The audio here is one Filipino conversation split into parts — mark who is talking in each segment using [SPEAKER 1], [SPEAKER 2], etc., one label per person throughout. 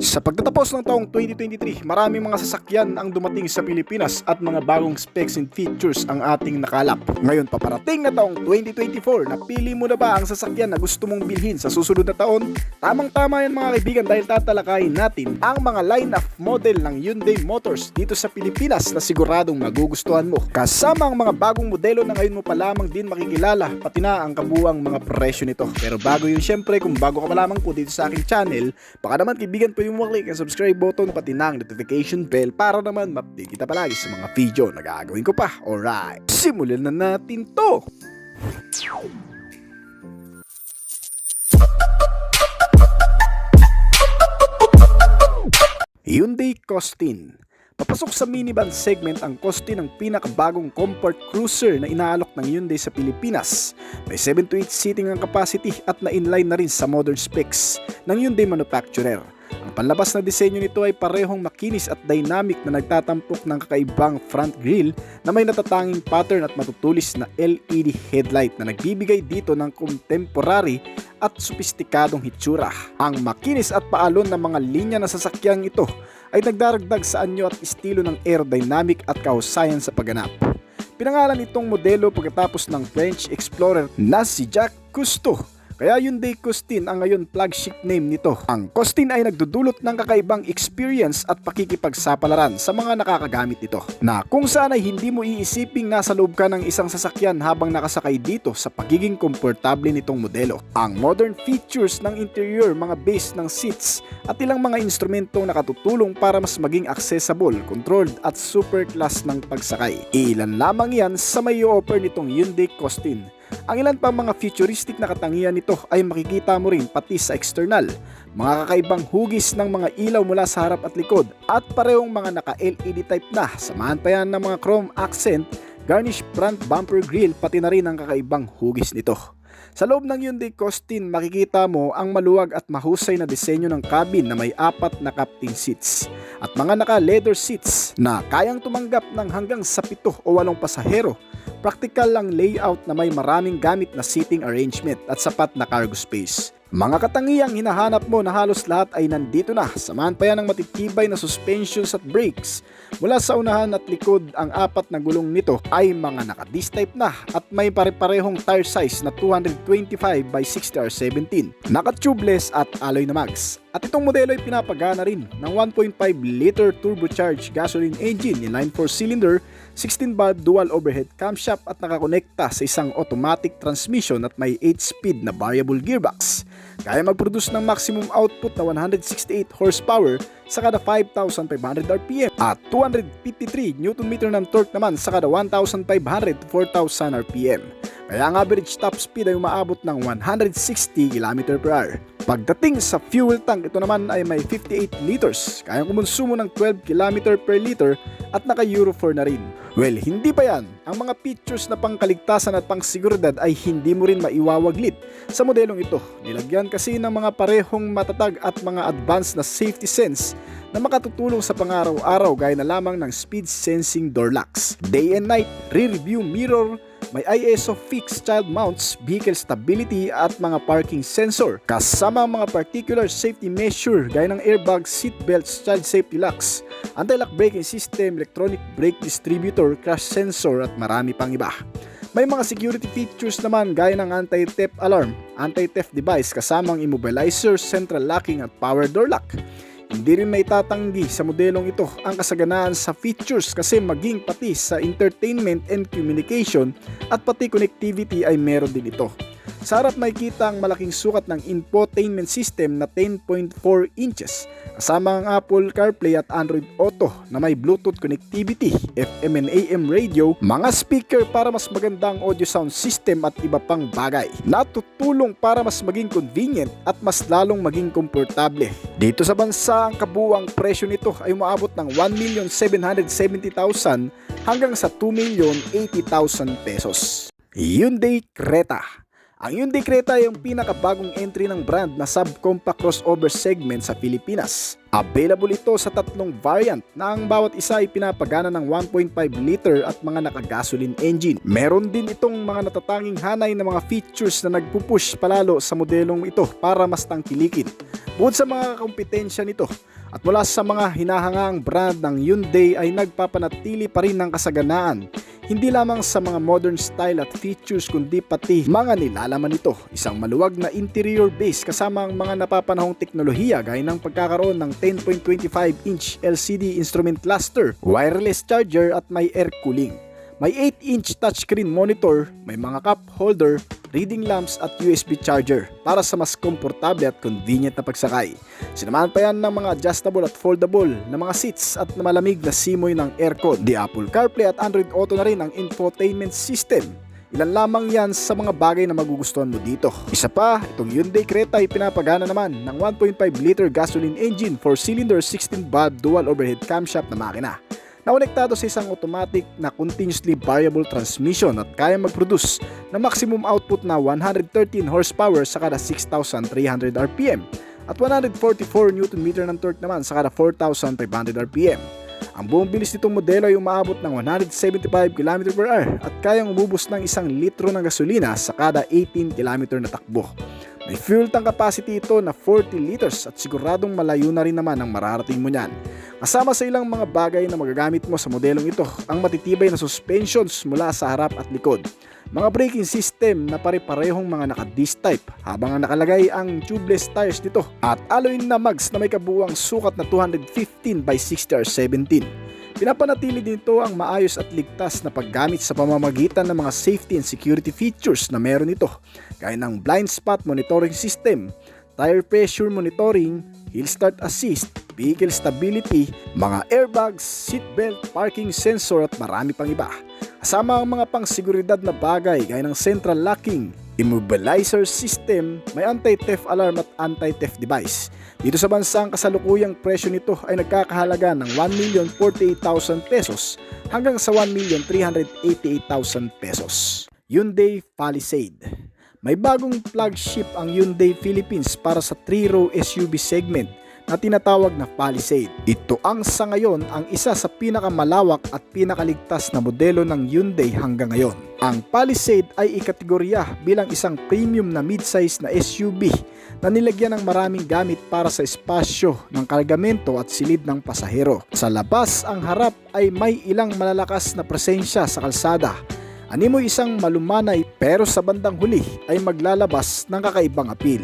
[SPEAKER 1] Sa pagtatapos ng taong 2023, maraming mga sasakyan ang dumating sa Pilipinas at mga bagong specs and features ang ating nakalap. Ngayon paparating na taong 2024, napili mo na ba ang sasakyan na gusto mong bilhin sa susunod na taon? Tamang-tama yan mga kaibigan dahil tatalakayin natin ang mga line-up model ng Hyundai Motors dito sa Pilipinas na siguradong magugustuhan mo. Kasama ang mga bagong modelo na ngayon mo pa lamang din makikilala, pati na ang kabuang mga presyo nito. Pero bago yun, syempre kung bago ka pa lamang po dito sa aking channel, baka naman kaibigan pwede mo maklik ang subscribe button pati na ang notification bell para naman ma-update kita palagi sa mga video na gagawin ko pa. Alright, simulan na natin to! Hyundai Costin. Papasok sa minivan segment ang Costin, ang pinakabagong comfort cruiser na inaalok ng Hyundai sa Pilipinas. May 7 to 8 seating ang capacity at na-inline na rin sa modern specs ng Hyundai manufacturer. Ang panlabas na disenyo nito ay parehong makinis at dynamic na nagtatampok ng kakaibang front grille na may natatanging pattern at matutulis na LED headlight na nagbibigay dito ng contemporary at sopistikadong hitsura. Ang makinis at paalon ng mga linya na sasakyang ito ay nagdaragdag sa anyo at estilo ng aerodynamic at kahusayan sa pagganap. Pinangalan itong modelo pagkatapos ng French explorer na si Jacques Cousteau. Kaya Hyundai Costin ang ngayon flagship name nito. Ang Costin ay nagdudulot ng kakaibang experience at pakikipagsapalaran sa mga nakakagamit nito, na kung saan ay hindi mo iisiping nasa loob ka ng isang sasakyan habang nakasakay dito sa pagiging komportable nitong modelo. Ang modern features ng interior, mga base ng seats at ilang mga instrumentong nakatutulong para mas maging accessible, controlled at super class ng pagsakay. Ilan lamang yan sa may offer nitong Hyundai Costin. Ang ilan pang mga futuristic na katangian nito ay makikita mo rin pati sa external. Mga kakaibang hugis ng mga ilaw mula sa harap at likod at parehong mga naka-LED type na. Samahan pa yan ng mga chrome accent, garnish front bumper grille pati na rin ang kakaibang hugis nito. Sa loob ng Hyundai Costin, makikita mo ang maluwag at mahusay na disenyo ng cabin na may 4 na captain seats at mga naka-leather seats na kayang tumanggap ng hanggang sa 7 o 8 pasahero. Practical lang layout na may maraming gamit na seating arrangement at sapat na cargo space. Mga katangiang hinahanap mo na halos lahat ay nandito na. Samahan pa yan ng matitibay na suspensions at brakes. Mula sa unahan at likod, ang 4 na gulong nito ay mga naka-disc type na at may pare-parehong tire size na 225 by 60R17, naka-tubeless at alloy na mags. At itong modelo ay pinapagana rin ng 1.5 liter turbocharged gasoline engine, inline 4-cylinder, 16-valve dual overhead camshaft at nakakonekta sa isang automatic transmission at may 8-speed na variable gearbox. Kaya mag-produce ng maximum output na 168 horsepower sa kada 5,500 RPM at 253 Nm ng torque naman sa kada 1,500 to 4,000 RPM. Kaya ang average top speed ay umaabot ng 160 km/h. Pagdating sa fuel tank, ito naman ay may 58 liters, kayang kumonsumo ng 12 km/liter at naka Euro 4 na rin. Well, hindi pa yan. Ang mga features na pangkaligtasan at pangseguridad ay hindi mo rin maiwawaglit sa modelong ito. Nilagyan kasi ng mga parehong matatag at mga advanced na safety sense na makatutulong sa pang-araw-araw gaya na lamang ng speed sensing door locks, day and night, rear view mirror, may ISO fixed child mounts, vehicle stability at mga parking sensor. Kasama ang mga particular safety measure gaya ng airbag, seat belts, child safety locks, anti-lock braking system, electronic brake distributor, crash sensor at marami pang iba. May mga security features naman gaya ng anti-theft alarm, anti-theft device kasamang immobilizer, central locking at power door lock. Hindi rin may tatanggi sa modelong ito ang kasaganaan sa features kasi maging pati sa entertainment and communication at pati connectivity ay meron din ito. Sa harap makikita ang malaking sukat ng infotainment system na 10.4 inches kasama ang Apple CarPlay at Android Auto na may Bluetooth connectivity, FM and AM radio, mga speaker para mas magandang audio sound system at iba pang bagay. Natutulong para mas maging convenient at mas lalong maging komportable. Dito sa bansa, ang kabuuang presyo nito ay umaabot ng 1,770,000 hanggang sa 2,080,000 pesos. Hyundai Creta. Ang Hyundai Creta ay ang pinakabagong entry ng brand na subcompact crossover segment sa Pilipinas. Available ito sa tatlong variant na ang bawat isa ay pinapagana ng 1.5 liter at mga naka-gasoline engine. Meron din itong mga natatanging hanay na mga features na nagpupush palalo sa modelong ito para mas tangkilikin. Bukod sa mga kompetensya nito at mula sa mga hinahangang brand ng Hyundai ay nagpapanatili pa rin ng kasaganaan. Hindi lamang sa mga modern style at features kundi pati mga nilalaman nito. Isang maluwag na interior base kasama ang mga napapanahong teknolohiya gaya ng pagkakaroon ng 10.25-inch LCD instrument cluster, wireless charger at may air cooling. May 8-inch touchscreen monitor, may mga cup holder, reading lamps at USB charger para sa mas komportable at convenient na pagsakay. Sinamahan pa yan ng mga adjustable at foldable na mga seats at malamig na simoy ng aircon. Di Apple CarPlay at Android Auto na rin ang infotainment system. Ilan lamang yan sa mga bagay na magugustuhan mo dito. Isa pa, itong Hyundai Creta ay pinapagana naman ng 1.5 liter gasoline engine 4-cylinder 16-valve dual overhead camshaft na makina na konektado sa isang automatic na continuously variable transmission at kaya mag-produce na maximum output na 113 horsepower sa kada 6,300 RPM at 144 Nm ng torque naman sa kada 4,500 RPM. Ang buong bilis nitong modelo ay umaabot ng 175 km/h at kayang umubos ng 1 litro ng gasolina sa kada 18 km na takbo. May fuel tank capacity ito na 40 liters at siguradong malayo na rin naman ang mararating mo niyan. Kasama sa ilang mga bagay na magagamit mo sa modelong ito ang matitibay na suspensions mula sa harap at likod, mga braking system na pare-parehong mga naka-disc type habang nakalagay ang tubeless tires nito at alloy na mags na may kabuuang sukat na 215 by 60 or 17. Pinapanatili din ito ang maayos at ligtas na paggamit sa pamamagitan ng mga safety and security features na meron ito, gaya ng blind spot monitoring system, tire pressure monitoring, hill start assist, vehicle stability, mga airbags, seatbelt, parking sensor at marami pang iba. Kasama ang mga pangseguridad na bagay gaya ng central locking, immobilizer system, may anti-theft alarm at anti-theft device. Dito sa bansa, ang kasalukuyang presyo nito ay nagkakahalaga ng 1,048,000 pesos hanggang sa 1,388,000 pesos. Hyundai Palisade. May bagong flagship ang Hyundai Philippines para sa 3-row SUV segment na tinatawag na Palisade. Ito ang sa ngayon ang isa sa pinakamalawak at pinakaligtas na modelo ng Hyundai hanggang ngayon. Ang Palisade ay ikategorya bilang isang premium na midsize na SUV na nilagyan ng maraming gamit para sa espasyo ng kargamento at silid ng pasahero. Sa labas, ang harap ay may ilang malalakas na presensya sa kalsada. Animoy isang malumanay pero sa bandang huli ay maglalabas ng kakaibang appeal.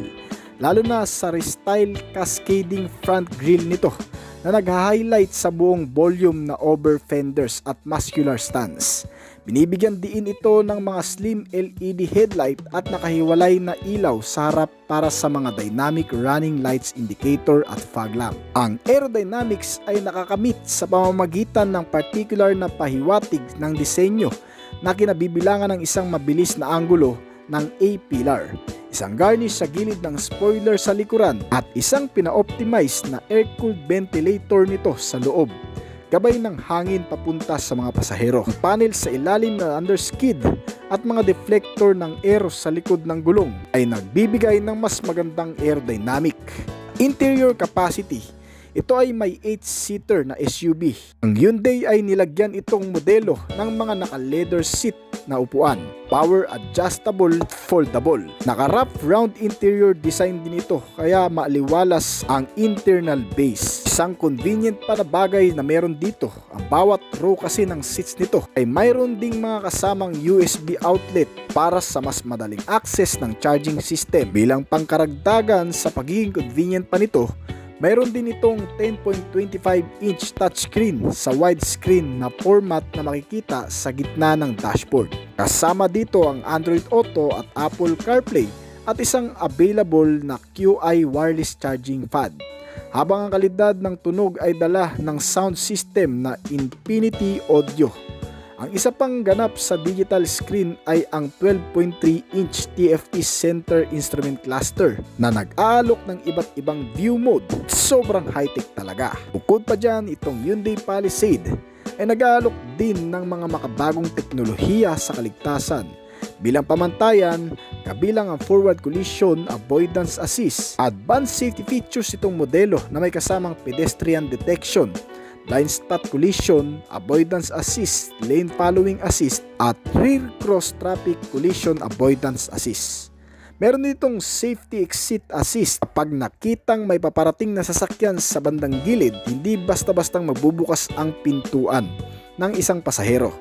[SPEAKER 1] Lalo na sa restyle cascading front grille nito na nag-highlight sa buong volume na over fenders at muscular stance. Binibigyan diin ito ng mga slim LED headlight at nakahiwalay na ilaw sa harap para sa mga dynamic running lights indicator at fog lamp. Ang aerodynamics ay nakakamit sa pamamagitan ng particular na pahiwatig ng disenyo na kinabibilangan ng isang mabilis na anggulo ng A-pillar, isang garnish sa gilid ng spoiler sa likuran at isang pina-optimize na air-cooled ventilator nito sa loob, gabay ng hangin papunta sa mga pasahero. Ang panel sa ilalim na underskid at mga deflector ng air sa likod ng gulong ay nagbibigay ng mas magandang aerodynamic. Interior capacity. Ito ay may 8-seater na SUV. Ang Hyundai ay nilagyan itong modelo ng mga naka-leather seat na upuan, power adjustable, foldable. Naka-wrap round interior design din ito kaya maaliwalas ang internal base. Isang convenient pa na bagay na meron dito, ang bawat row kasi ng seats nito ay mayroon ding mga kasamang USB outlet para sa mas madaling access ng charging system. Bilang pangkaragdagan sa pagiging convenient pa nito, mayroon din itong 10.25-inch touchscreen sa widescreen na format na makikita sa gitna ng dashboard. Kasama dito ang Android Auto at Apple CarPlay at isang available na QI wireless charging pad. Habang ang kalidad ng tunog ay dala ng sound system na Infinity Audio. Ang isa pang ganap sa digital screen ay ang 12.3-inch TFT Center Instrument Cluster na nag-aalok ng iba't ibang view mode. Sobrang high-tech talaga. Bukod pa dyan, itong Hyundai Palisade ay nag-aalok din ng mga makabagong teknolohiya sa kaligtasan. Bilang pamantayan, kabilang ang forward collision avoidance assist. Advanced safety features itong modelo na may kasamang pedestrian detection, blind spot collision avoidance assist, lane following assist, at rear cross traffic collision avoidance assist. Meron ditong safety exit assist. Kapag nakitang may paparating na sasakyan sa bandang gilid, hindi basta-bastang magbubukas ang pintuan ng isang pasahero.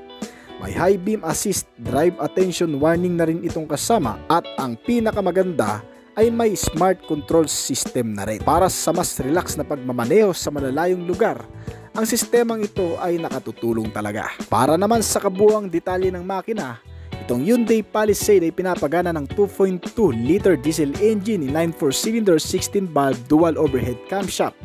[SPEAKER 1] May high beam assist, drive attention warning na rin itong kasama, at ang pinakamaganda ay may smart control system na rin. Para sa mas relax na pagmamaneho sa malalayong lugar, ang sistemang ito ay nakatutulong talaga. Para naman sa kabuuang detalye ng makina, itong Hyundai Palisade ay pinapagana ng 2.2-liter diesel engine, inline 4-cylinder 16-valve dual overhead camshaft.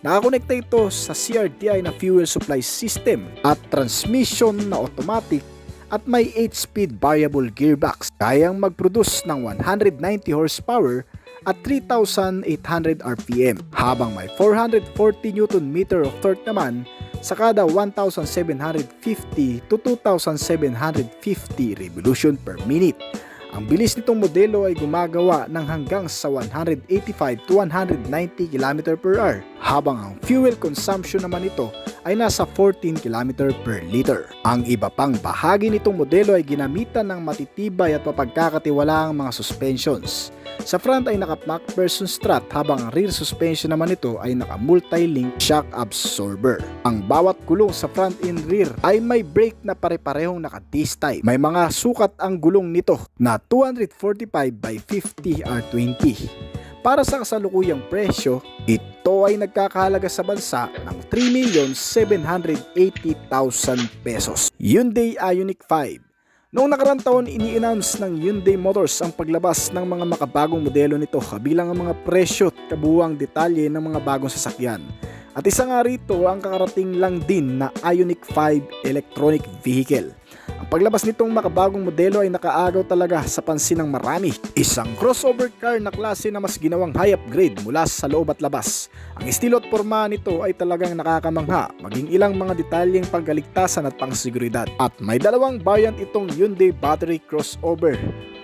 [SPEAKER 1] Nakakonekta ito sa CRTI na fuel supply system at transmission na automatic, at may 8-speed variable gearbox. Kayang mag-produce ng 190 horsepower at 3,800 RPM, habang may 440 Nm of torque naman sa kada 1,750 to 2,750 revolution per minute. Ang bilis nitong modelo ay gumagawa ng hanggang sa 185 to 190 km per hour, habang ang fuel consumption naman nito ay nasa 14 km per liter. Ang iba pang bahagi nitong modelo ay ginamitan ng matitibay at mapagkakatiwalaang mga suspensions. Sa front ay naka MacPherson strut, habang ang rear suspension naman nito ay naka multi-link shock absorber. Ang bawat gulong sa front and rear ay may brake na pare-parehong naka disc type. May mga sukat ang gulong nito na 245 by 50 R20. Para sa kasalukuyang presyo, ito ay nagkakahalaga sa bansa ng 3,780,000 pesos. Hyundai Ioniq 5. Noong nakarang taon, ini-announce ng Hyundai Motors ang paglabas ng mga makabagong modelo nito, kabilang ang mga presyo at kabuuang detalye ng mga bagong sasakyan. At isa nga rito ang kakarating lang din na Ioniq 5 electronic vehicle. Ang paglabas nitong makabagong modelo ay nakaagaw talaga sa pansin ng marami. Isang crossover car na klase na mas ginawang high upgrade mula sa loob at labas. Ang estilo at porma nito ay talagang nakakamangha, maging ilang mga detalyeng pangkaligtasan at pangseguridad. At may dalawang variant itong Hyundai battery crossover.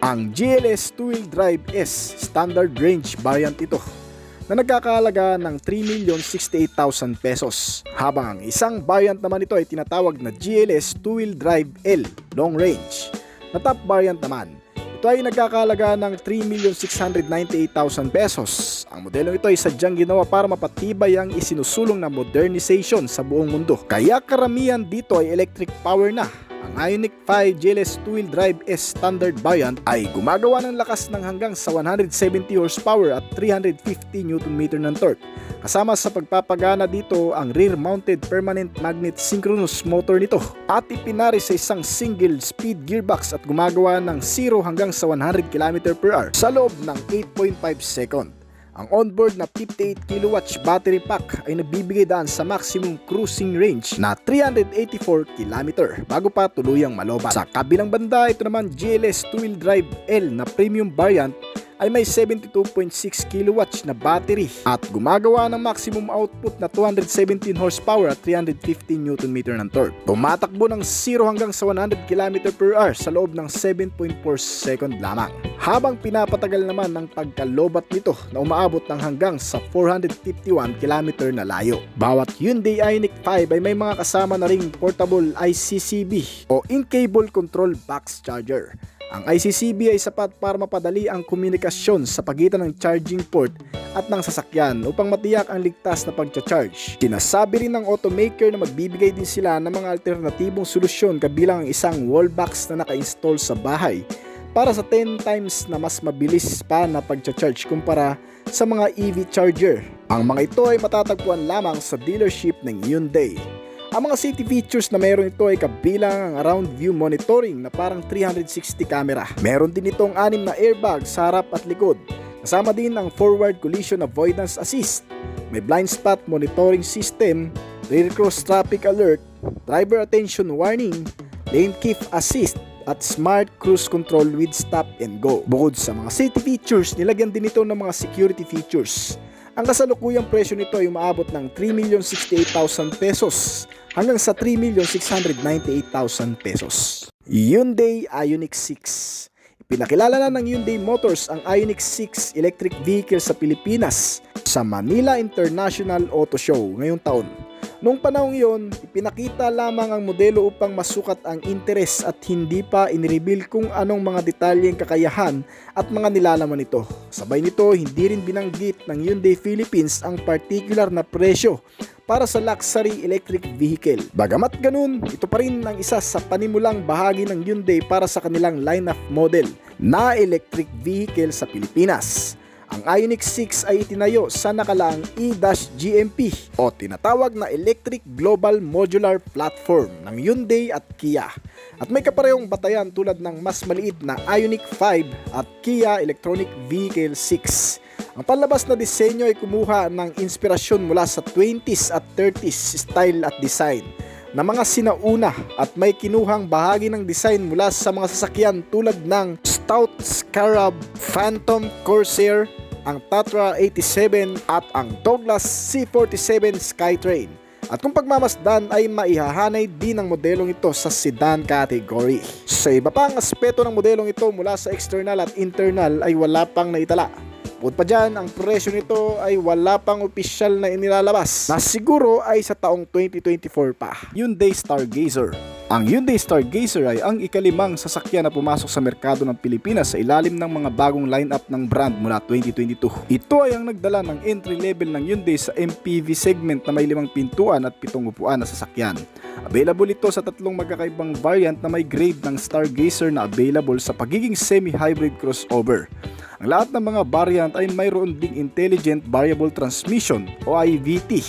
[SPEAKER 1] Ang GLS 2-wheel drive S standard range variant ito, na nagkakahalaga ng 3,068,000 pesos, habang ang isang variant naman ito ay tinatawag na GLS 2-wheel drive L long range na top variant naman. Ito ay nagkakahalaga ng 3,698,000 pesos. Ang modelo ito ay sadyang ginawa para mapatibay ang isinusulong na modernization sa buong mundo, kaya karamihan dito ay electric power na. Ang Ioniq 5 GLS 2-wheel drive S standard variant ay gumagawa ng lakas ng hanggang sa 170 horsepower at 350 Nm ng torque. Kasama sa pagpapagana dito ang rear-mounted permanent magnet synchronous motor nito, at ipinari sa isang single speed gearbox at gumagawa ng 0 hanggang sa 100 km per hour sa loob ng 8.5 second. Ang onboard na 58 kW battery pack ay nagbibigay daan sa maximum cruising range na 384 km bago pa tuluyang malobat. Sa kabilang banda, ito naman GLS 2-wheel drive L na premium variant ay may 72.6 kW na battery at gumagawa ng maximum output na 217 horsepower at 350 Nm ng torque. Tumatakbo ng 0 hanggang sa 100 km per hour sa loob ng 7.4 second lamang, habang pinapatagal naman ng pagkalobat nito na umaabot ng hanggang sa 451 km na layo. Bawat Hyundai Ioniq 5 ay may mga kasama na ring portable ICCB o in-cable control box charger. Ang ICCB ay sapat para mapadali ang komunikasyon sa pagitan ng charging port at ng sasakyan upang matiyak ang ligtas na pagcha-charge. Sinasabi rin ng automaker na magbibigay din sila ng mga alternatibong solusyon, kabilang ang isang wall box na naka-install sa bahay para sa 10 times na mas mabilis pa na pagcha-charge kumpara sa mga EV charger. Ang mga ito ay matatagpuan lamang sa dealership ng Hyundai. Ang mga safety features na meron ito ay kabilang ang around view monitoring na parang 360 camera. Meron din itong 6 na airbag sa harap at likod. Kasama din ang forward collision avoidance assist. May blind spot monitoring system, rear cross traffic alert, driver attention warning, lane keep assist, at smart cruise control with stop and go. Bukod sa mga safety features, nilagyan din ito ng mga security features. Ang kasalukuyang presyo nito ay umaabot ng 3,068,000 pesos hanggang sa 3,698,000 pesos. Hyundai Ioniq 6. Ipinakilala na ng Hyundai Motors ang Ioniq 6 electric vehicle sa Pilipinas sa Manila International Auto Show ngayong taon. Noong panahong iyon, ipinakita lamang ang modelo upang masukat ang interes at hindi pa inireveal kung anong mga detalyeng kakayahan at mga nilalaman nito. Sabay nito, hindi rin binanggit ng Hyundai Philippines ang particular na presyo para sa luxury electric vehicle. Bagamat ganun, ito pa rin ang isa sa panimulang bahagi ng Hyundai para sa kanilang line-up model na electric vehicle sa Pilipinas. Ang Ioniq 6 ay itinayo sa nakalaang E-GMP o tinatawag na Electric Global Modular Platform ng Hyundai at Kia. At may kaparehong batayan tulad ng mas maliit na Ioniq 5 at Kia Electronic Vehicle 6. Ang panlabas na disenyo ay kumuha ng inspirasyon mula sa 20s at 30s style at design na mga sinauna at may kinuhang bahagi ng design mula sa mga sasakyan tulad ng Stout Scarab, Phantom Corsair, ang Tatra 87 at ang Douglas C47 Skytrain. At kung pagmamasdan ay maihahanay din ang modelong ito sa sedan category. Sa iba pang aspeto ng modelong ito mula sa external at internal ay wala pang naitala. Bukod pa dyan, ang presyo nito ay wala pang opisyal na inilalabas na siguro ay sa taong 2024 pa. Hyundai Stargazer. Ang Hyundai Stargazer ay ang ikalimang sasakyan na pumasok sa merkado ng Pilipinas sa ilalim ng mga bagong lineup ng brand mula 2022. Ito ay ang nagdala ng entry level ng Hyundai sa MPV segment na may 5 pintuan at 7 upuan na sasakyan. Available ito sa 3 magkakaibang variant na may grade ng Stargazer na available sa pagiging semi-hybrid crossover. Ang lahat ng mga variant ay mayroon ding Intelligent Variable Transmission o IVT.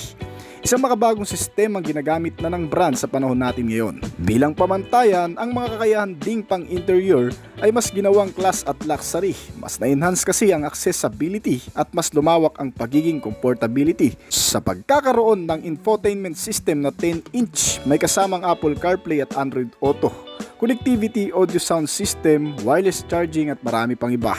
[SPEAKER 1] Isang makabagong sistema ginagamit na ng brand sa panahon natin ngayon. Bilang pamantayan, ang mga kakayahan ding pang interior ay mas ginawang class at luxury. Mas na-enhance kasi ang accessibility at mas lumawak ang pagiging comfortability. Sa pagkakaroon ng infotainment system na 10-inch, may kasamang Apple CarPlay at Android Auto, connectivity, audio sound system, wireless charging at marami pang iba.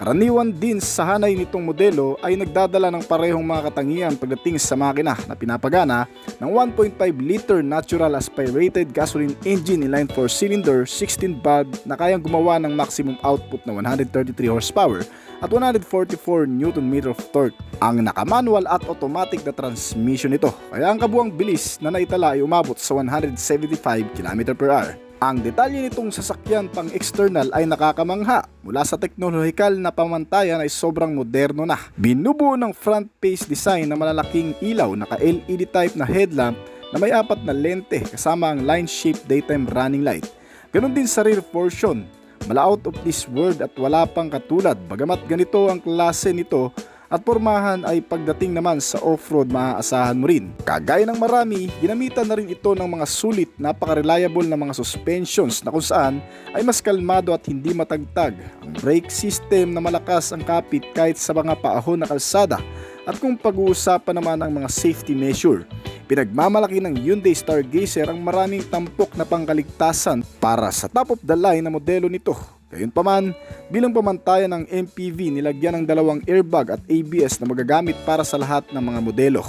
[SPEAKER 1] Karaniwan din sa hanay nitong modelo ay nagdadala ng parehong mga katangian pagdating sa makina na pinapagana ng 1.5 liter natural aspirated gasoline engine inline 4-cylinder 16 valve na kayang gumawa ng maximum output na 133 horsepower at 144 Nm of torque. Ang naka-manual at automatic na transmission nito, kaya ang kabuang bilis na naitala ay umabot sa 175 km/h. Ang detalye nitong sasakyan pang external ay nakakamangha. Mula sa teknolohikal na pamantayan ay sobrang moderno na. Binubuo ng front face design na malalaking ilaw, naka-LED type na headlamp na may 4 na lente kasama ang line-shaped daytime running light. Ganon din sa rear portion. Mala out of this world at wala pang katulad. Bagamat ganito ang klase nito at pormahan ay pagdating naman sa off-road maaasahan mo rin. Kagaya ng marami, ginamitan na rin ito ng mga sulit, napaka-reliable na mga suspensions na kung saan ay mas kalmado at hindi matagtag. Ang brake system na malakas ang kapit kahit sa mga paahon na kalsada. At kung pag-uusapan naman ang mga safety measure, pinagmamalaki ng Hyundai Stargazer ang maraming tampok na pangkaligtasan para sa top of the line na modelo nito. Gayunpaman, bilang pamantayan ng MPV, nilagyan ng 2 airbag at ABS na magagamit para sa lahat ng mga modelo.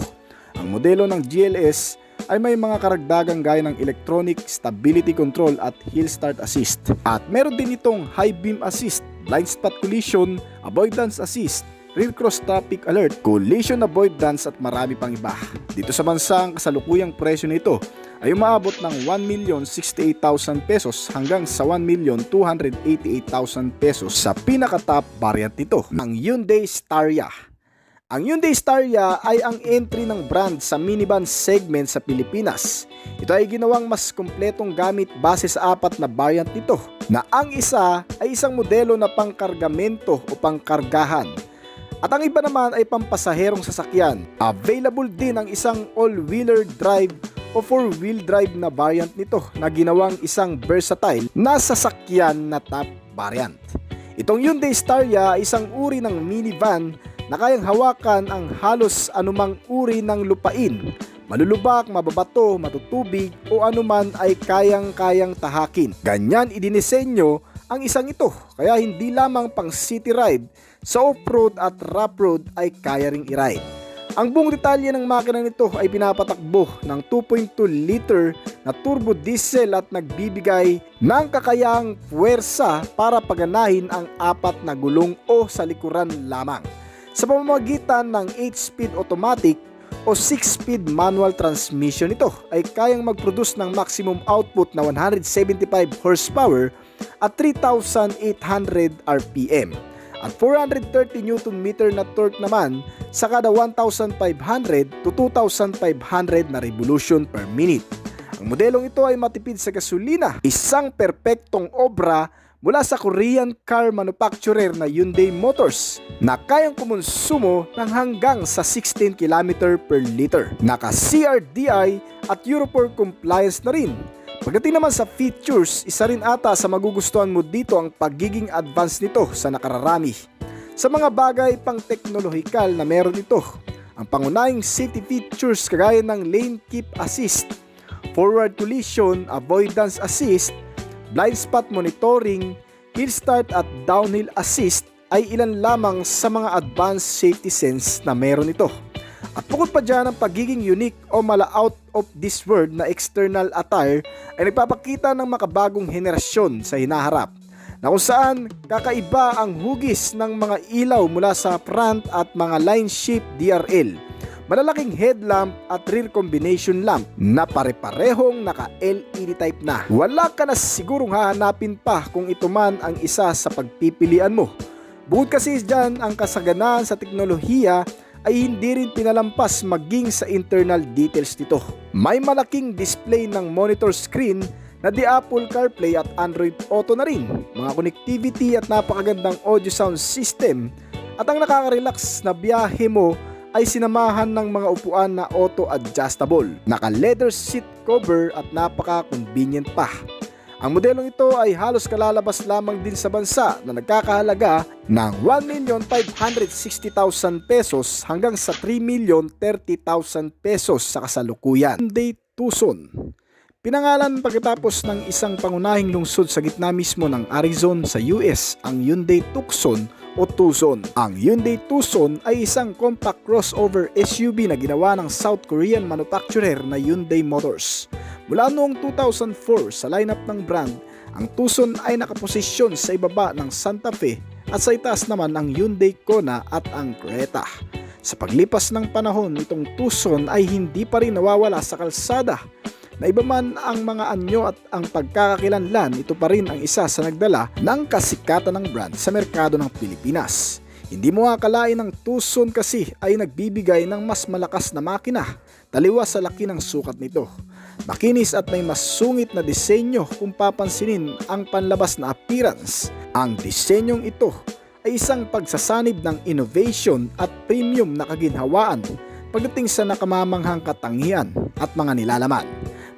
[SPEAKER 1] Ang modelo ng GLS ay may mga karagdagang gaya ng electronic stability control at hill start assist. At meron din itong high beam assist, blind spot collision, avoidance assist, rear cross traffic alert, collision avoidance at marami pang iba. Dito sa bansa, ang kasalukuyang presyo nito ay umaabot ng 1,068,000 pesos hanggang sa 1,288,000 pesos sa pinaka-top variant nito, ang Hyundai Staria. Ang Hyundai Staria ay ang entry ng brand sa minivan segment sa Pilipinas. Ito ay ginawang mas kumpletong gamit base sa 4 na variant nito, na ang isa ay isang modelo na pangkargamento o pangkargahan. At ang iba naman ay pampasaherong sasakyan. Available din ang isang all-wheeler drive o 4-wheel drive na variant nito na ginawang isang versatile na sasakyan na top variant. Itong Hyundai Staria ay isang uri ng minivan na kayang hawakan ang halos anumang uri ng lupain. Malulubak, mababato, matutubig o anuman ay kayang-kayang tahakin. Ganyan idinisenyo ang isang ito, kaya hindi lamang pang city ride, sa off-road at rough road ay kaya ring i-ride. Ang buong detalye ng makina nito ay pinapatakbo ng 2.2 liter na turbo diesel at nagbibigay ng kakayahang puwersa para paganahin ang 4 na gulong o sa likuran lamang. Sa pamamagitan ng 8-speed automatic o 6-speed manual transmission nito ay kayang mag-produce ng maximum output na 175 horsepower at 3,800 RPM. At 430 Nm na torque naman sa kada 1,500 to 2,500 na revolution per minute. Ang modelong ito ay matipid sa gasolina, isang perpektong obra mula sa Korean car manufacturer na Hyundai Motors na kayang kumonsumo ng hanggang sa 16 km per liter. Naka CRDI at Euro 4 compliance na rin. Pagdating naman sa features, isa rin ata sa magugustuhan mo dito ang pagiging advanced nito sa nakararami. Sa mga bagay pang teknolohikal na meron ito, ang pangunahing safety features kagaya ng lane keep assist, forward collision avoidance assist, blind spot monitoring, hill start at downhill assist ay ilan lamang sa mga advanced safety sense na meron ito. At bukod pa dyan ang pagiging unique o mala out of this world na external attire ay nagpapakita ng makabagong henerasyon sa hinaharap na kung saan kakaiba ang hugis ng mga ilaw mula sa front at mga line shape DRL, malalaking headlamp at rear combination lamp na pare-parehong naka LED type na. Wala ka na sigurong hahanapin pa kung ito man ang isa sa pagpipilian mo. Bukod kasi dyan ang kasaganaan sa teknolohiya ay hindi rin pinalampas maging sa internal details nito. May malaking display ng monitor screen na di Apple CarPlay at Android Auto na rin, mga connectivity at napakagandang audio sound system, at ang nakaka-relax na biyahe mo ay sinamahan ng mga upuan na auto-adjustable, naka-leather seat cover at napaka-convenient pa. Ang modelong ito ay halos kalalabas lamang din sa bansa na nagkakahalaga ng 1,560,000 pesos hanggang sa 3,030,000 pesos sa kasalukuyan. Hyundai Tucson. Pinangalan pagkatapos ng isang pangunahing lungsod sa gitna mismo ng Arizona sa US, ang Hyundai Tucson o Tucson. Ang Hyundai Tucson ay isang compact crossover SUV na ginawa ng South Korean manufacturer na Hyundai Motors. Mula noong 2004 sa lineup ng brand, ang Tucson ay nakaposisyon sa ibaba ng Santa Fe at sa itaas naman ang Hyundai Kona at ang Creta. Sa paglipas ng panahon, itong Tucson ay hindi pa rin nawawala sa kalsada. Na iba man ang mga anyo at ang pagkakakilanlan, ito pa rin ang isa sa nagdala ng kasikatan ng brand sa merkado ng Pilipinas. Hindi mo akalain ang Tucson kasi ay nagbibigay ng mas malakas na makina, taliwas sa laki ng sukat nito. Makinis at may mas sungit na disenyo kung papansinin ang panlabas na appearance. Ang disenyong ito ay isang pagsasanib ng innovation at premium na kaginhawaan pagdating sa nakamamanghang katangian at mga nilalaman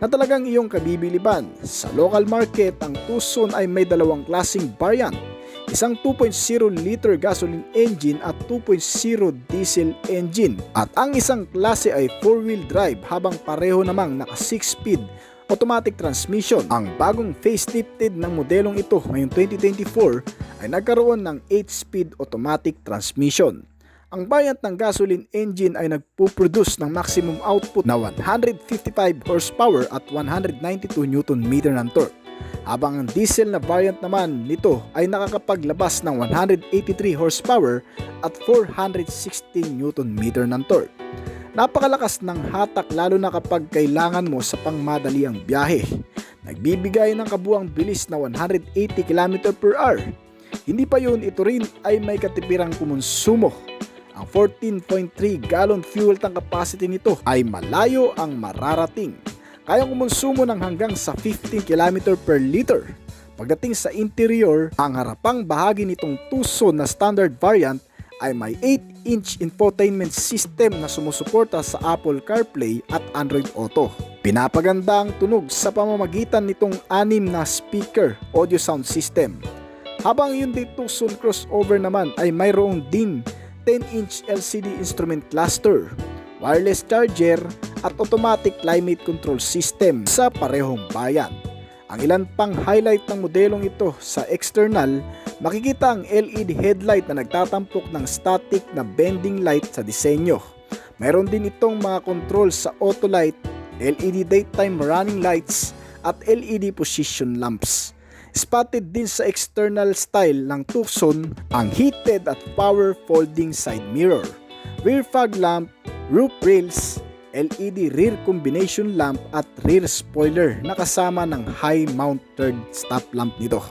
[SPEAKER 1] na talagang iyong kabibiliban. Sa local market, ang Tucson ay may dalawang klaseng variant, isang 2.0 liter gasoline engine at 2.0 diesel engine, at ang isang klase ay 4-wheel drive habang pareho namang naka 6-speed automatic transmission. Ang bagong facelifted ng modelong ito ngayong 2024 ay nagkaroon ng 8-speed automatic transmission. Ang variant ng gasoline engine ay nagpuproduce ng maximum output na 155 horsepower at 192 Nm ng torque, habang ang diesel na variant naman nito ay nakakapaglabas ng 183 horsepower at 416 Nm ng torque. Napakalakas ng hatak lalo na kapag kailangan mo sa pangmadaliang biyahe. Nagbibigay ng kabuang bilis na 180 km/h. Hindi pa yun, ito rin ay may katipirang kumonsumo. Ang 14.3 gallon fuel tank capacity nito ay malayo ang mararating. Kayang kumonsumo ng hanggang sa 15 km per liter. Pagdating sa interior, ang harapang bahagi nitong Tucson na standard variant ay may 8-inch infotainment system na sumusuporta sa Apple CarPlay at Android Auto. Pinapaganda ang tunog sa pamamagitan nitong 6 na speaker audio sound system. Habang yung Hyundai Tucson crossover naman ay mayroong din 10-inch LCD instrument cluster, wireless charger at automatic climate control system sa parehong variant. Ang ilan pang highlight ng modelong ito sa external, makikita ang LED headlight na nagtatampok ng static na bending light sa disenyo. Mayroon din itong mga control sa auto light, LED daytime running lights at LED position lamps. Spotted din sa external style ng Tucson ang heated at power folding side mirror, rear fog lamp, roof rails, LED rear combination lamp at rear spoiler na kasama ng high mounted stop lamp nito.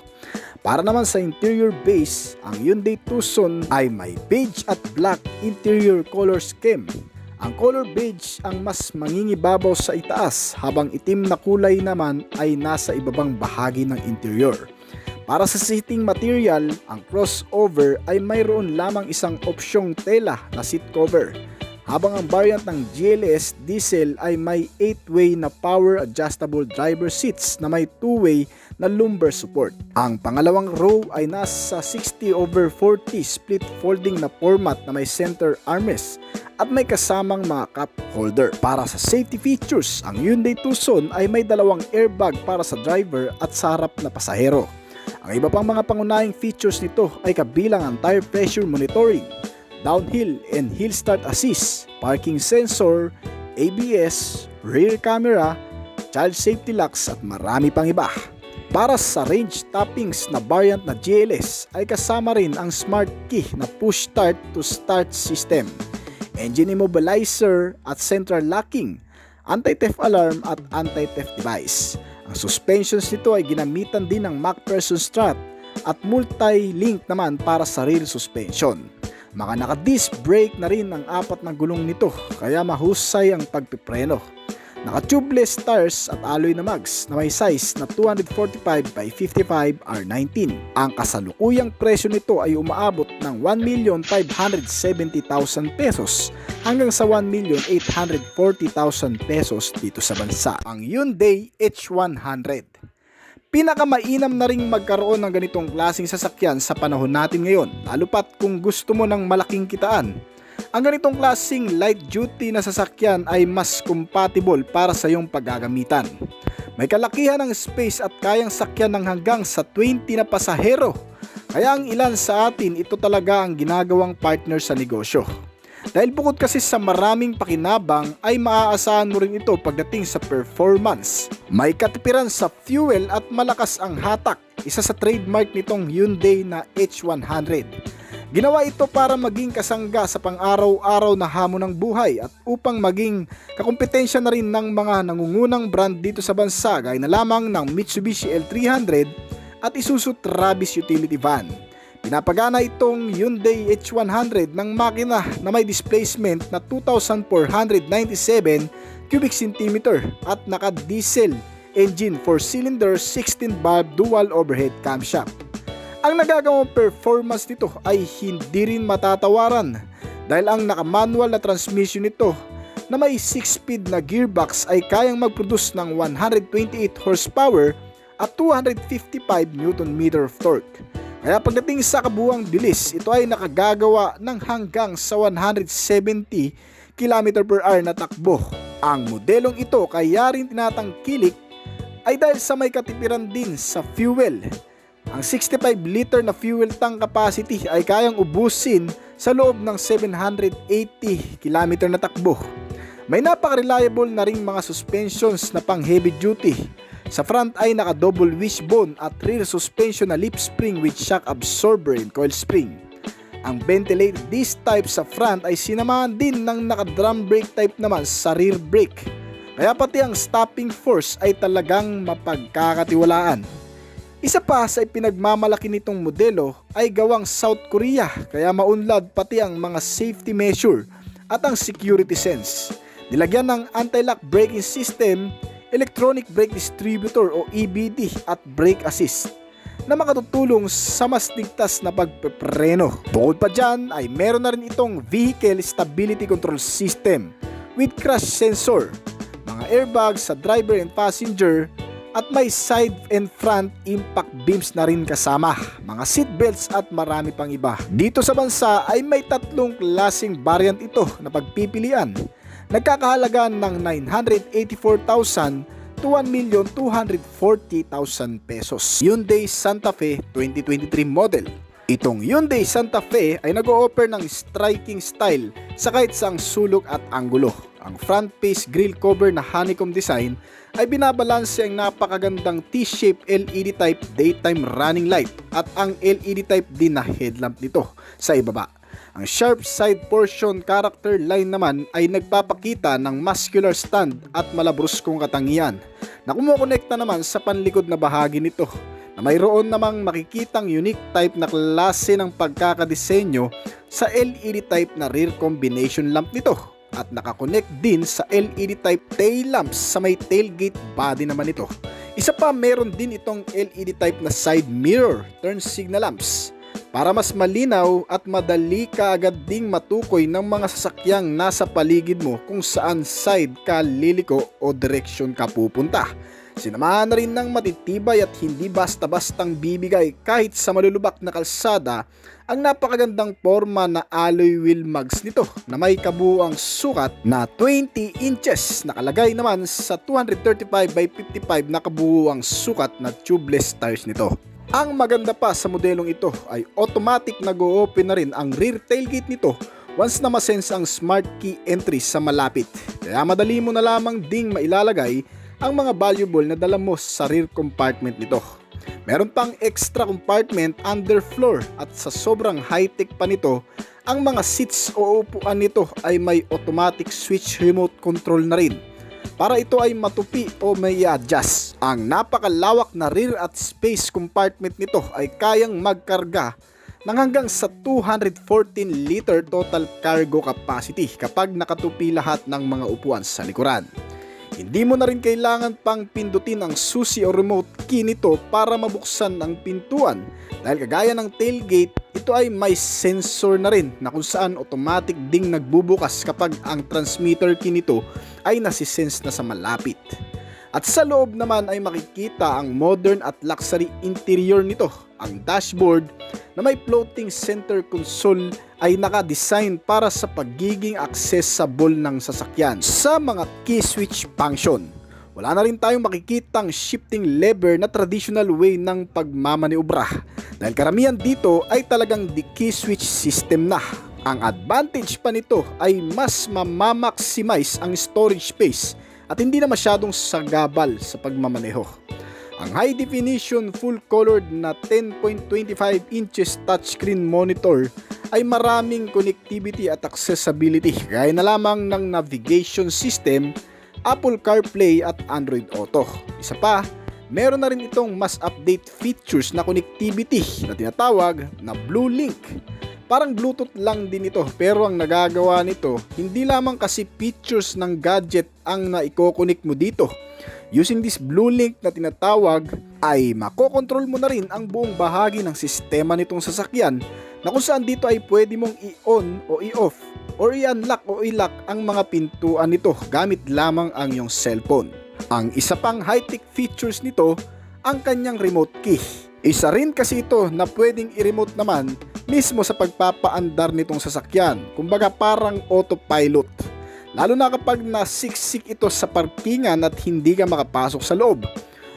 [SPEAKER 1] Para naman sa interior base, ang Hyundai Tucson ay may beige at black interior color scheme. Ang color beige ang mas mangingibabaw sa itaas habang itim na kulay naman ay nasa ibabang bahagi ng interior. Para sa seating material, ang crossover ay mayroon lamang isang opsyong tela na seat cover, habang ang variant ng GLS diesel ay may 8-way na power adjustable driver seats na may 2-way na lumbar support. Ang pangalawang row ay nasa 60/40 split folding na format na may center armrest at may kasamang mga cup holder. Para sa safety features, ang Hyundai Tucson ay may dalawang airbag para sa driver at sa harap na pasahero. Ang iba pang mga pangunahing features nito ay kabilang ang tire pressure monitoring, downhill and hill start assist, parking sensor, ABS, rear camera, child safety locks at marami pang iba. Para sa range toppings na variant na GLS ay kasama rin ang smart key na push start to start system, engine immobilizer at central locking, anti-theft alarm at anti-theft device. Ang suspensions nito ay ginamitan din ng MacPherson strut at multi-link naman para sa rear suspension. Mga naka-disc brake na rin ang 4 na gulong nito kaya mahusay ang pagpipreno. Naka-tubeless tires at alloy na mags na may size na 245/55 R19. Ang kasalukuyang presyo nito ay umaabot ng 1,570,000 pesos hanggang sa 1,840,000 pesos dito sa bansa. Ang Hyundai H100. Pinakamainam na ring magkaroon ng ganitong klaseng sasakyan sa panahon natin ngayon, lalo pat kung gusto mo ng malaking kitaan. Ang ganitong klaseng light duty na sasakyan ay mas compatible para sa iyong paggagamitan. May kalakihan ng space at kayang sakyan ng hanggang sa 20 na pasahero, kaya ang ilan sa atin ito talaga ang ginagawang partner sa negosyo. Dahil bukod kasi sa maraming pakinabang ay maaasahan mo rin ito pagdating sa performance. May katipiran sa fuel at malakas ang hatak, isa sa trademark nitong Hyundai na H100. Ginawa ito para maging kasangga sa pang-araw-araw na hamon ng buhay at upang maging kakumpetensya na rin ng mga nangungunang brand dito sa bansa gaya na lamang ng Mitsubishi L300 at Isuzu Travis utility van. Pinapagana itong Hyundai H100 ng makina na may displacement na 2,497 cubic centimeter at naka-diesel engine 4-cylinder 16-valve dual overhead camshaft. Ang nagagawang performance nito ay hindi rin matatawaran dahil ang naka-manual na transmission nito na may 6-speed na gearbox ay kayang mag-produce ng 128 horsepower at 255 Nm of torque. Kaya pagdating sa kabuuang bilis, ito ay nakagagawa ng hanggang sa 170 km/h na takbo. Ang modelong ito kaya rin tinatangkilik ay dahil sa may katipiran din sa fuel. Ang 65-liter na fuel tank capacity ay kayang ubusin sa loob ng 780 km na takbo. May napaka-reliable na ring mga suspensions na pang heavy duty. Sa front ay naka-double wishbone at rear suspension na lip spring with shock absorber and coil spring. Ang ventilated disc type sa front ay sinamahan din ng naka-drum brake type naman sa rear brake. Kaya pati ang stopping force ay talagang mapagkakatiwalaan. Isa pa sa ipinagmamalaki nitong modelo ay gawang South Korea kaya maunlad pati ang mga safety measure at ang security sense. Nilagyan ng anti-lock braking system, electronic brake distributor o EBD at brake assist na makatutulong sa mas ligtas na pagpepreno. Bukod pa dyan ay meron na rin itong vehicle stability control system with crash sensor, mga airbags sa driver and passenger at may side and front impact beams na rin kasama, mga seatbelts at marami pang iba. Dito sa bansa ay may 3 klaseng variant ito na pagpipilian. Nagkakahalaga ng 984,000 to 1,240,000 pesos. Hyundai Santa Fe 2023 model. Itong Hyundai Santa Fe ay nag-o-offer ng striking style sa kahit saang sulok at anggulo. Ang front face grille cover na honeycomb design ay binabalanse ang napakagandang T-shaped LED type daytime running light at ang LED type din na headlamp nito sa ibaba. Ang sharp side portion character line naman ay nagpapakita ng muscular stand at malabruskong katangian na kumukonekta naman sa panlikod na bahagi nito, na mayroon namang makikitang unique type na klase ng pagkakadisenyo sa LED type na rear combination lamp nito at nakakonect din sa LED type tail lamps sa may tailgate body naman ito. Isa pa, meron din itong LED type na side mirror turn signal lamps para mas malinaw at madali ka agad ding matukoy ng mga sasakyang nasa paligid mo kung saan side ka liliko o direksyon ka pupunta. Sinamahan na rin ng matitibay at hindi basta-bastang bibigay kahit sa malulubak na kalsada ang napakagandang forma na alloy wheel mugs nito na may kabuuang sukat na 20 inches. Nakalagay naman sa 235 by 55 na kabuuang sukat na tubeless tires nito. Ang maganda pa sa modelong ito ay automatic nag-o-open na rin ang rear tailgate nito once na masense ang smart key entry sa malapit. Kaya madali mo na lamang ding mailalagay ang mga valuable na dala mo sa rear compartment nito. Meron pang extra compartment underfloor at sa sobrang high-tech pa nito, ang mga seats o upuan nito ay may automatic switch remote control na rin para ito ay matupi o may adjust. Ang napakalawak na rear at space compartment nito ay kayang magkarga ng hanggang sa 214 liter total cargo capacity kapag nakatupi lahat ng mga upuan sa likuran. Hindi mo na rin kailangan pang pindutin ang susi o remote key nito para mabuksan ang pintuan dahil kagaya ng tailgate, ito ay may sensor na rin na kung saan automatic ding nagbubukas kapag ang transmitter key nito ay nasisense na sa malapit. At sa loob naman ay makikita ang modern at luxury interior nito. Ang dashboard na may floating center console ay naka-design para sa pagiging accessible ng sasakyan sa mga key switch function. Wala na rin tayong makikitang shifting lever na traditional way ng pagmamaniobra dahil karamihan dito ay talagang the key switch system na. Ang advantage pa nito ay mas mamamaximize ang storage space at hindi na masyadong sagabal sa pagmamaneho. Ang high definition full colored na 10.25 inches touchscreen monitor ay maraming connectivity at accessibility gaya na lamang ng navigation system, Apple CarPlay at Android Auto. Isa pa, meron na rin itong mas update features na connectivity na tinatawag na Blue Link. Parang Bluetooth lang din ito pero ang nagagawa nito hindi lamang kasi features ng gadget ang naiko-connect mo dito. Using this Blue Link na tinatawag ay makokontrol mo na rin ang buong bahagi ng sistema nitong sasakyan na kung saan dito ay pwede mong i-on o i-off or i-unlock o i-lock ang mga pintuan nito gamit lamang ang iyong cellphone. Ang isa pang high-tech features nito ang kanyang remote key. Isa rin kasi ito na pwedeng i-remote naman mismo sa pagpapaandar nitong sasakyan, kumbaga parang autopilot. Lalo na kapag nasiksik ito sa parkingan at hindi ka makapasok sa loob.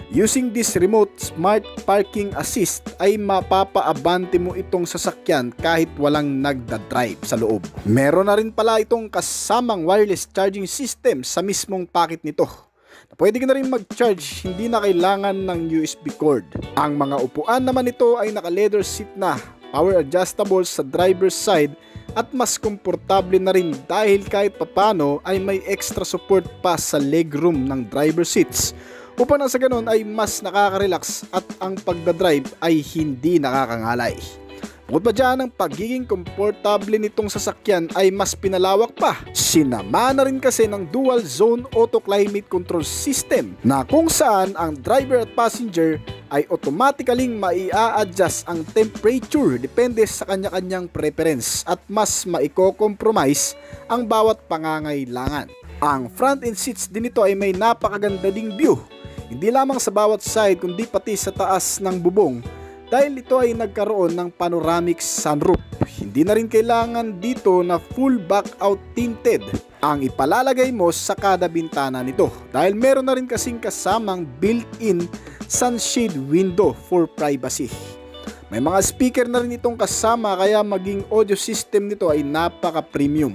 [SPEAKER 1] Using this remote smart parking assist ay mapapaabante mo itong sasakyan kahit walang nagdadrive sa loob. Meron na rin pala itong kasamang wireless charging system sa mismong packet nito. Pwede ka na rin mag-charge, hindi na kailangan ng USB cord. Ang mga upuan naman nito ay naka-leather seat na, power adjustable sa driver's side at mas komportable na rin dahil kahit papano ay may extra support pa sa legroom ng driver seats upang sa ganun ay mas nakaka-relax at ang pagdadrive ay hindi nakakangalay. Bukod pa dyan, ang pagiging komportable nitong sasakyan ay mas pinalawak pa. Sinama na rin kasi ng dual zone auto climate control system na kung saan ang driver at passenger ay automatically mai-a-adjust ang temperature depende sa kanya-kanyang preference at mas maiko-compromise ang bawat pangangailangan. Ang front end seats din nito ay may napakaganda ding view, hindi lamang sa bawat side kundi pati sa taas ng bubong dahil ito ay nagkaroon ng panoramic sunroof. Hindi na rin kailangan dito na full back out tinted ang ipalalagay mo sa kada bintana nito dahil meron na rin kasing kasamang built-in sunshade window for privacy. May mga speaker na rin itong kasama kaya maging audio system nito ay napaka-premium.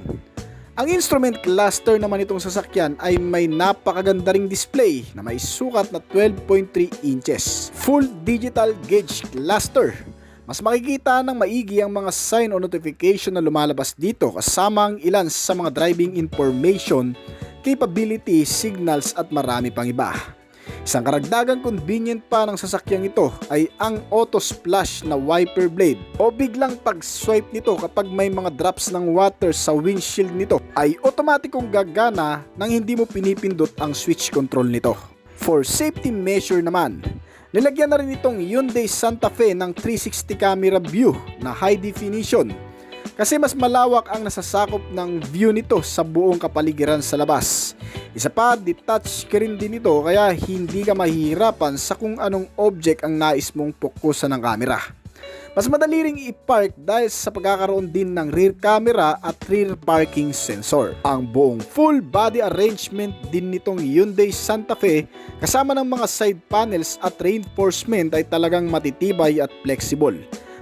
[SPEAKER 1] Ang instrument cluster naman itong sasakyan ay may napakaganda ring display na may sukat na 12.3 inches. Full digital gauge cluster. Mas makikita ng maigi ang mga sign o notification na lumalabas dito kasama ang ilan sa mga driving information, capability, signals at marami pang iba. Isang karagdagang convenient pa ng sasakyang ito ay ang auto splash na wiper blade o biglang pag-swipe nito kapag may mga drops ng water sa windshield nito ay otomatikong gagana nang hindi mo pinipindot ang switch control nito. For safety measure naman, nilagyan na rin itong Hyundai Santa Fe ng 360 camera view na high definition kasi mas malawak ang nasasakop ng view nito sa buong kapaligiran sa labas. Isa pa, detached screen din ito kaya hindi ka mahihirapan sa kung anong object ang nais mong fokusan ng camera. Mas madali ring i-park dahil sa pagkakaroon din ng rear camera at rear parking sensor. Ang buong full body arrangement din nitong Hyundai Santa Fe kasama ng mga side panels at reinforcement ay talagang matitibay at flexible.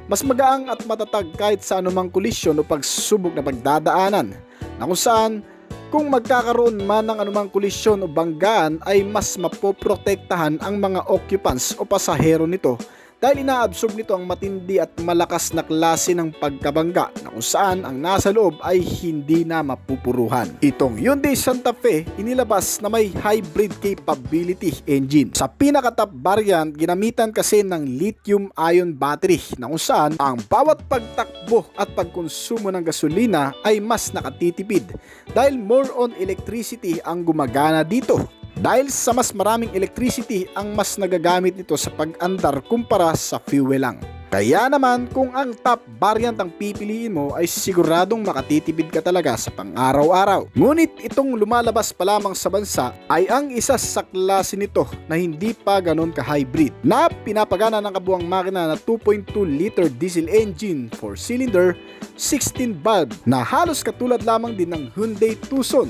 [SPEAKER 1] Mas magaang at matatag kahit sa anumang kolisyon o pagsubok na pagdadaanan, na kung saan kung magkakaroon man ng anumang kolisyon o banggaan ay mas mapoprotektahan ang mga occupants o pasahero nito dahil inaabsorb nito ang matindi at malakas na klase ng pagkabangga na kung saan ang nasa loob ay hindi na mapupuruhan. Itong Hyundai Santa Fe inilabas na may hybrid capability engine. Sa pinaka-top variant, ginamitan kasi ng lithium-ion battery na kung saan ang bawat pagtakbo at pagkonsumo ng gasolina ay mas nakatitipid dahil more on electricity ang gumagana dito. Dahil sa mas maraming electricity ang mas nagagamit nito sa pag-andar kumpara sa fuel lang. Kaya naman kung ang top variant ang pipiliin mo ay siguradong makatitipid ka talaga sa pang-araw-araw. Ngunit itong lumalabas pa lamang sa bansa ay ang isa sa klase nito na hindi pa ganon ka-hybrid na pinapagana ng kabuang makina na 2.2 liter diesel engine 4-cylinder 16 valve na halos katulad lamang din ng Hyundai Tucson.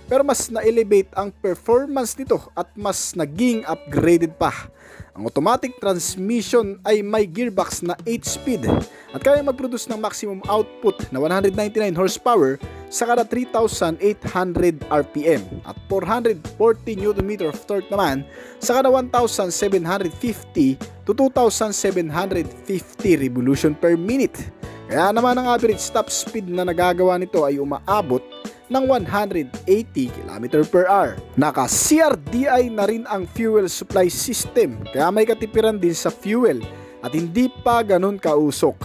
[SPEAKER 1] Pero mas na-elevate ang performance nito at mas naging upgraded pa. Ang automatic transmission ay may gearbox na 8-speed at kaya mag-produce ng maximum output na 199 horsepower sa kada 3,800 RPM at 440 Nm of torque naman sa kada 1,750 to 2,750 revolution per minute. Kaya naman ang average top speed na nagagawa nito ay umaabot ng 180 km/h. Naka-CRDI na rin ang fuel supply system kaya may katipiran din sa fuel at hindi pa ganun kausok.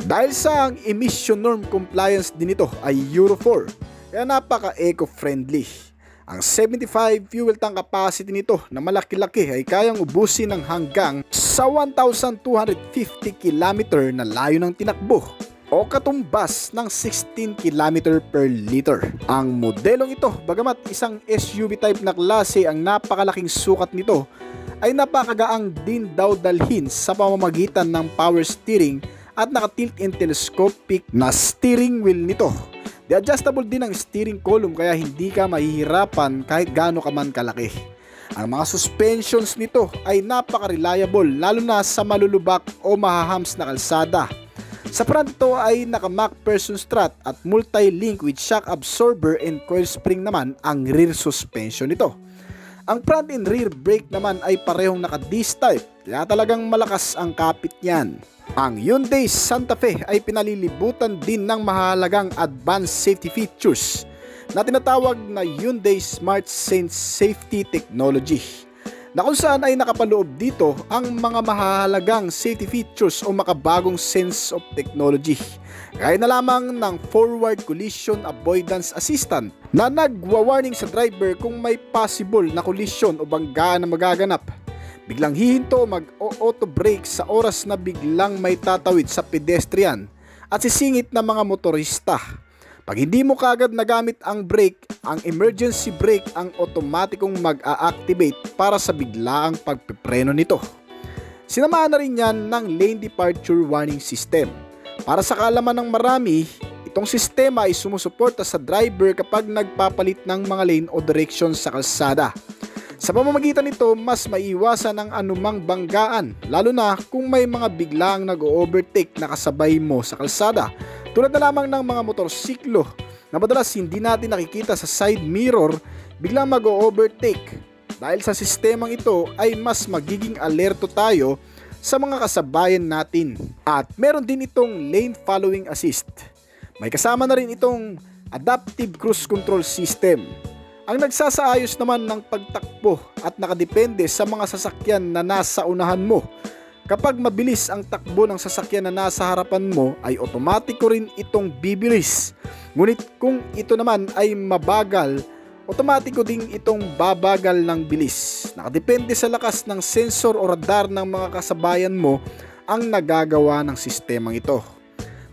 [SPEAKER 1] Dahil sa ang emission norm compliance din ito ay Euro 4 kaya napaka-eco-friendly. Ang 75 fuel tank capacity nito na malaki-laki ay kayang ubusin ng hanggang sa 1,250 km na layo ng tinakbo o katumbas ng 16 km per liter. Ang modelong ito, bagamat isang SUV type na klase ang napakalaking sukat nito, ay napakagaang din daw dalhin sa pamamagitan ng power steering at naka-tilt and telescopic na steering wheel nito. Adjustable din ang steering column kaya hindi ka mahihirapan kahit gaano ka man kalaki. Ang mga suspensions nito ay napaka-reliable lalo na sa malulubak o mahahams na kalsada. Sa front ito ay naka-Mac person strut at multi-link with shock absorber and coil spring naman ang rear suspension nito. Ang front and rear brake naman ay parehong naka-disc type kaya talagang malakas ang kapit niyan. Ang Hyundai Santa Fe ay pinalilibutan din ng mahalagang advanced safety features na tinatawag na Hyundai Smart Sense Safety Technology, na kung saan ay nakapaloob dito ang mga mahalagang safety features o makabagong sense of technology. Gaya na lamang ng Forward Collision Avoidance Assistant na nagwa-warning sa driver kung may possible na collision o banggaan na magaganap. Biglang hihinto o mag-auto brake sa oras na biglang may tatawid sa pedestrian at sisingit na mga motorista. Pag hindi mo kagad nagamit ang brake, ang emergency brake ang otomatikong mag-a-activate para sa biglaang pagpipreno nito. Sinamahan na rin yan ng lane departure warning system. Para sa kaalaman ng marami, itong sistema ay sumusuporta sa driver kapag nagpapalit ng mga lane o direction sa kalsada. Sa pamamagitan nito, mas maiwasan ang anumang banggaan, lalo na kung may mga biglang nag-overtake na kasabay mo sa kalsada, tulad na lamang ng mga motorsiklo na madalas hindi natin nakikita sa side mirror biglang mag-overtake. Dahil sa sistemang ito ay mas magiging alerto tayo sa mga kasabayan natin. At meron din itong lane following assist. May kasama na rin itong adaptive cruise control system. Ang nagsasaayos naman ng pagtakbo at nakadepende sa mga sasakyan na nasa unahan mo. Kapag mabilis ang takbo ng sasakyan na nasa harapan mo ay otomatiko rin itong bibilis. Ngunit kung ito naman ay mabagal, otomatiko ding itong babagal ng bilis. Nakadepende sa lakas ng sensor o radar ng mga kasabayan mo ang nagagawa ng sistemang ito.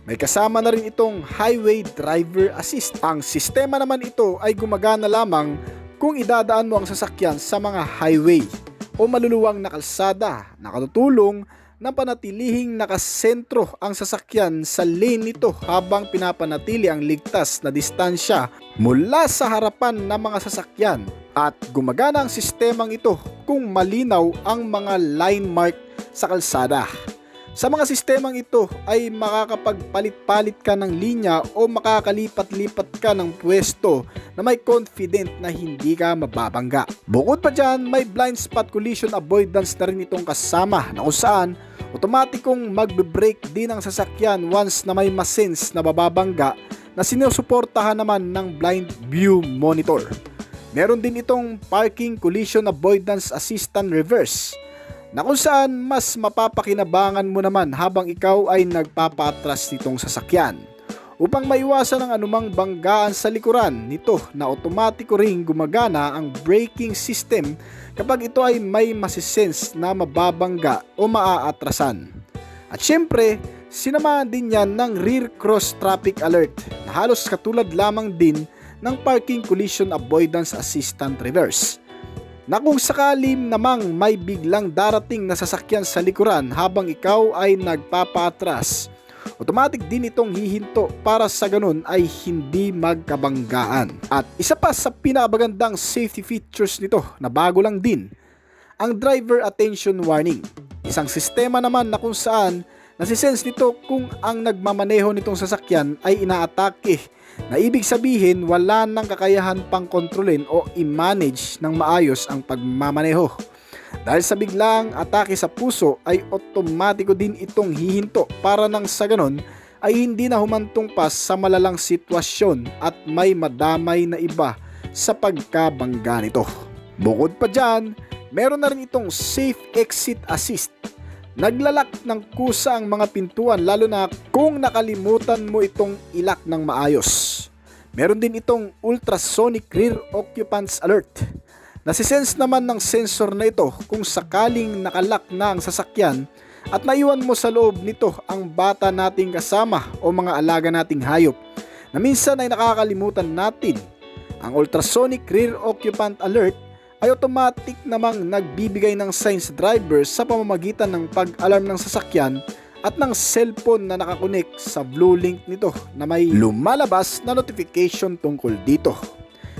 [SPEAKER 1] May kasama na rin itong Highway Driver Assist. Ang sistema naman ito ay gumagana lamang kung idadaan mo ang sasakyan sa mga highway o maluluwang na kalsada, nakatutulong na panatilihing nakasentro ang sasakyan sa lane nito habang pinapanatili ang ligtas na distansya mula sa harapan ng mga sasakyan. At gumagana ang sistemang ito kung malinaw ang mga line mark sa kalsada. Sa mga sistemang ito ay makakapagpalit-palit ka ng linya o makakalipat-lipat ka ng pwesto na may confident na hindi ka mababangga. Bukod pa dyan, may blind spot collision avoidance na rin itong kasama na kung saan otomatikong magbe-brake din ang sasakyan once na may masense na mababangga na sinusuportahan naman ng blind view monitor. Meron din itong parking collision avoidance assistant reverse na kung saan mas mapapakinabangan mo naman habang ikaw ay nagpapaatras nitong sasakyan upang maiwasan ang anumang banggaan sa likuran nito na otomatiko ring gumagana ang braking system kapag ito ay may masisense na mababangga o maaatrasan. At syempre, sinamahan din yan ng rear cross traffic alert na halos katulad lamang din ng parking collision avoidance assistant reverse. Na kung sakalim namang may biglang darating na sasakyan sa likuran habang ikaw ay nagpapaatras, automatic din itong hihinto para sa ganun ay hindi magkabanggaan. At isa pa sa pinakabagandang safety features nito na bago lang din, ang driver attention warning. Isang sistema naman na kung saan nasisense nito kung ang nagmamaneho nitong sasakyan ay inaatake, na ibig sabihin wala nang kakayahan pang kontrolin o i-manage ng maayos ang pagmamaneho. Dahil sa biglang atake sa puso ay otomatiko din itong hihinto para nang sa ganon ay hindi na humantong pa sa malalang sitwasyon at may madamay na iba sa pagkabangga nito. Bukod pa dyan, meron na rin itong safe exit assist. Naglalak ng kusa ang mga pintuan lalo na kung nakalimutan mo itong ilak ng maayos. Meron din itong ultrasonic rear occupants alert. Nasisense naman ng sensor na ito kung sakaling nakalak na ang sasakyan at naiwan mo sa loob nito ang bata nating kasama o mga alaga nating hayop na minsan ay nakakalimutan natin. Ang ultrasonic rear occupant alert ay automatic namang nagbibigay ng sign sa driver sa pamamagitan ng pag-alarm ng sasakyan at ng cellphone na nakakonek sa blue link nito na may lumalabas na notification tungkol dito.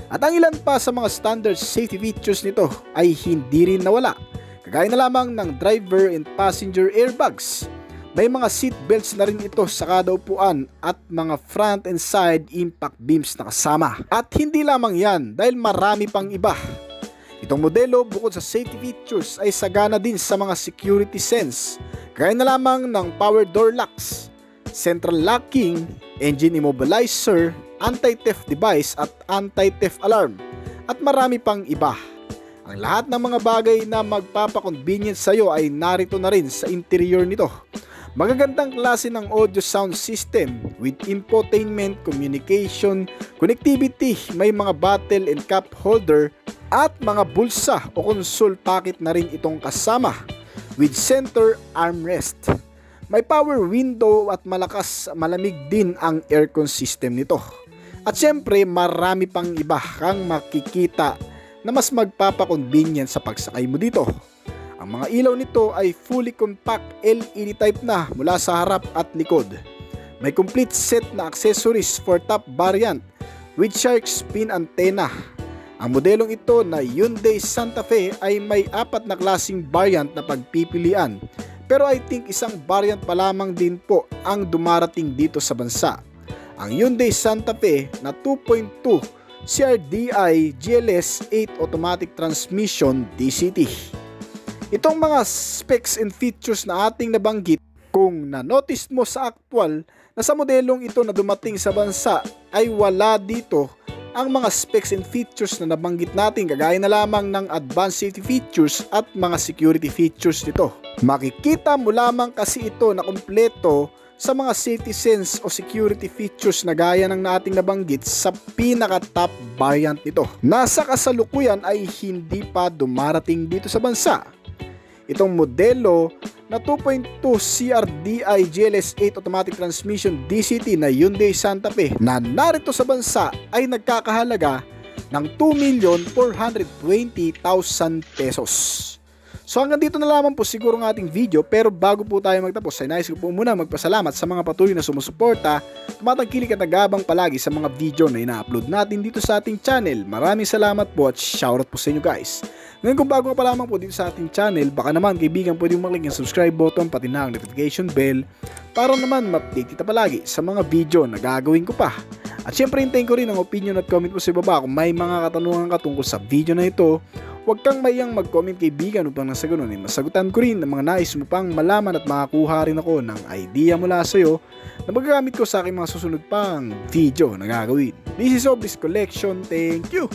[SPEAKER 1] At ang ilan pa sa mga standard safety features nito ay hindi rin nawala, kagaya na lamang ng driver and passenger airbags. May mga seat belts na rin ito sa kada upuan at mga front and side impact beams na kasama. At hindi lamang yan dahil marami pang iba. Itong modelo bukod sa safety features ay sagana din sa mga security sense, gaya na lamang ng power door locks, central locking, engine immobilizer, anti-theft device at anti-theft alarm, at marami pang iba. Ang lahat ng mga bagay na magpapakonvenience sa iyo ay narito na rin sa interior nito. Magagandang klase ng audio sound system with infotainment, communication, connectivity, may mga bottle and cup holder, at mga bulsa o console pocket na rin itong kasama with center armrest. May power window at malamig din ang aircon system nito. At syempre marami pang iba kang makikita na mas magpapakonvenient sa pagsakay mo dito. Ang mga ilaw nito ay fully compact LED type na mula sa harap at likod. May complete set na accessories for top variant with shark fin antenna. Ang modelong ito na Hyundai Santa Fe ay may 4 na klaseng variant na pagpipilian. Pero I think isang variant pa lamang din po ang dumarating dito sa bansa. Ang Hyundai Santa Fe na 2.2 CRDI GLS 8 automatic transmission DCT. Itong mga specs and features na ating nabanggit, kung na-notice mo sa actual na sa modelong ito na dumating sa bansa ay wala dito ang mga specs and features na nabanggit natin, kagaya na lamang ng advanced safety features at mga security features nito. Makikita mo lamang kasi ito na kumpleto sa mga safety sense o security features na gaya ng nating nabanggit sa pinaka-top variant nito. Nasa kasalukuyan ay hindi pa dumarating dito sa bansa. Itong modelo na 2.2 CRDI GLS 8 automatic transmission DCT na Hyundai Santa Fe na narito sa bansa ay nagkakahalaga ng 2,420,000 pesos. So hanggang dito na lamang po siguro ng ating video, pero bago po tayo magtapos ay nais ko po muna magpasalamat sa mga patuloy na sumusuporta, tumatangkilik at nagabang palagi sa mga video na ina-upload natin dito sa ating channel. Maraming salamat po at shoutout po sa inyo guys. Ngayon kung bago ka pa lamang po dito sa ating channel, baka naman kaibigan pwede mo mag-click ng subscribe button pati na ang notification bell para naman ma-update kita palagi sa mga video na gagawin ko pa. At syempre hintayin ko rin ang opinion at comment mo sa baba kung may mga katanungan ka tungkol sa video na ito. Huwag kang mayang mag-comment kaibigan upang nasa ganun ay masagutan ko rin ang mga nais mo pang malaman at makakuha rin ako ng idea mula sa iyo na magagamit ko sa aking mga susunod pang video na gagawin. This is Oblis Collection. Thank you!